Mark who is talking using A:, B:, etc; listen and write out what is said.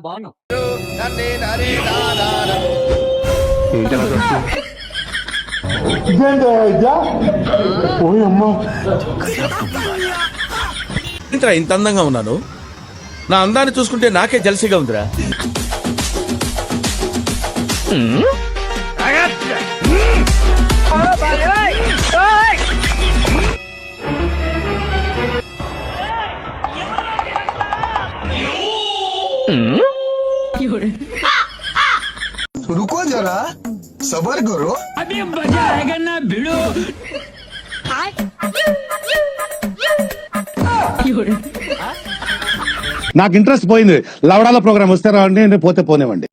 A: బాగున్నా
B: ఇంత అందంగా ఉన్నాను. నా అందాన్ని చూసుకుంటే నాకే జలసిగా ఉందిరా.
C: रुको जरा सबर करो
A: अभी मजा आएगा ना भिड़ो।
D: నాకు ఇంట్రెస్ట్ పోయింది. లవడాల ప్రోగ్రామ్ వస్తే రావండి, పోతే పోనేవండి.